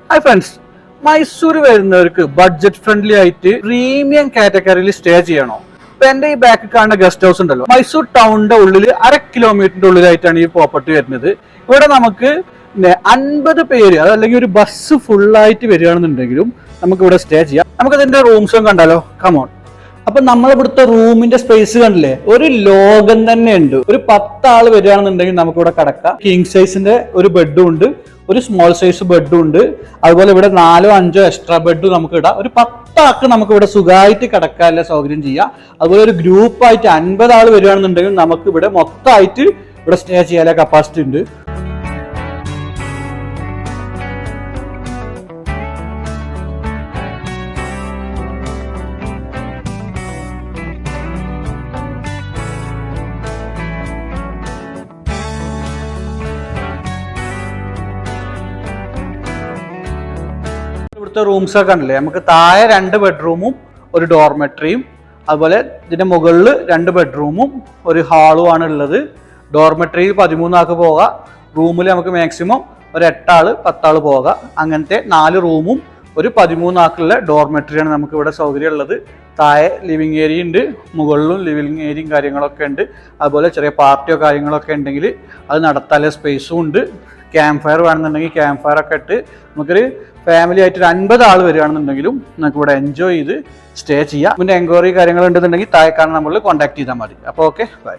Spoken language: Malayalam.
ഹായ് ഫ്രണ്ട്സ്, മൈസൂർ വരുന്നവർക്ക് ബഡ്ജറ്റ് ഫ്രണ്ട്ലി ആയിട്ട് പ്രീമിയം കാറ്റഗറിയിൽ സ്റ്റേ ചെയ്യണോ? ഇപ്പൊ എന്റെ ഈ ബാക്കിൽ കാണുന്ന ഗസ്റ്റ് ഹൗസ് ഉണ്ടല്ലോ, മൈസൂർ ടൗണിന്റെ ഉള്ളിൽ 1/2 കിലോമീറ്ററിന്റെ ഉള്ളിലായിട്ടാണ് ഈ പ്രോപ്പർട്ടി വരുന്നത്. ഇവിടെ നമുക്ക് 50 പേര് അതല്ലെങ്കിൽ ഒരു ബസ് ഫുള്ളായിട്ട് വരികയാണെന്നുണ്ടെങ്കിലും നമുക്ക് ഇവിടെ സ്റ്റേ ചെയ്യാം. നമുക്കതിന്റെ റൂംസും കണ്ടാലോ, കമോൺ. അപ്പൊ നമ്മളിവിടുത്തെ റൂമിന്റെ സ്പേസ് കണ്ടില്ലേ, ഒരു ലോകം തന്നെ ഉണ്ട്. ഒരു 10 ആള് വരികയാണെന്നുണ്ടെങ്കിൽ നമുക്ക് ഇവിടെ കിടക്കാം. കിങ് സൈസിന്റെ ഒരു ബെഡും ഉണ്ട്, ഒരു സ്മോൾ സൈസ് ബെഡും ഉണ്ട്. അതുപോലെ ഇവിടെ 4 or 5 എക്സ്ട്രാ ബെഡ് നമുക്ക് ഇടാം. ഒരു 10 ആൾക്ക് നമുക്ക് ഇവിടെ സുഖമായിട്ട് കിടക്കാനുള്ള സൗകര്യം ചെയ്യാം. അതുപോലെ ഒരു ഗ്രൂപ്പായിട്ട് 50 ആൾ വരികയാണെന്നുണ്ടെങ്കിൽ നമുക്ക് ഇവിടെ മൊത്തമായിട്ട് ഇവിടെ സ്റ്റേ ചെയ്യാനുള്ള കപ്പാസിറ്റി ഉണ്ട്. ഇവിടുത്തെ റൂംസ് ഒക്കെ ഉണ്ടല്ലേ, നമുക്ക് താഴെ 2 ബെഡ്റൂമും ഒരു ഡോർമെട്രിയും, അതുപോലെ ഇതിന്റെ മുകളിൽ 2 ബെഡ്റൂമും ഒരു ഹാളും ആണ് ഉള്ളത്. ഡോർമെട്രിയിൽ 13 ആൾക്ക് പോകാം. റൂമിൽ നമുക്ക് മാക്സിമം ഒരു 8 ആള് 10 ആള് പോകാം. അങ്ങനത്തെ 4 റൂമും ഒരു 13 ആൾക്കുള്ള ഡോർമെട്രിയാണ് നമുക്ക് ഇവിടെ സൗകര്യം ഉള്ളത്. താഴെ ലിവിങ് ഏരിയ ഉണ്ട്, മുകളിലും ലിവിങ് ഏരിയയും കാര്യങ്ങളൊക്കെ ഉണ്ട്. അതുപോലെ ചെറിയ പാർട്ടിയോ കാര്യങ്ങളൊക്കെ ഉണ്ടെങ്കിൽ അത് നടത്താനുള്ള സ്പേസും ഉണ്ട്. ക്യാമ്പ് ഫയർ വേണമെന്നുണ്ടെങ്കിൽ ക്യാമ്പ് ഫയർ ഒക്കെ ഇട്ട് നമുക്കൊരു ഫാമിലി ആയിട്ട് ഒരു 50 ആൾ വരികയാണെന്നുണ്ടെങ്കിലും നമുക്ക് ഇവിടെ എൻജോയ് ചെയ്ത് സ്റ്റേ ചെയ്യാം. പിന്നെ എൻക്വയറി കാര്യങ്ങൾ ഉണ്ടെന്നുണ്ടെങ്കിൽ താഴെ കാണാൻ നമ്മൾ കോൺടാക്ട് ചെയ്താൽ മതി. അപ്പോൾ ഓക്കെ, ബൈ.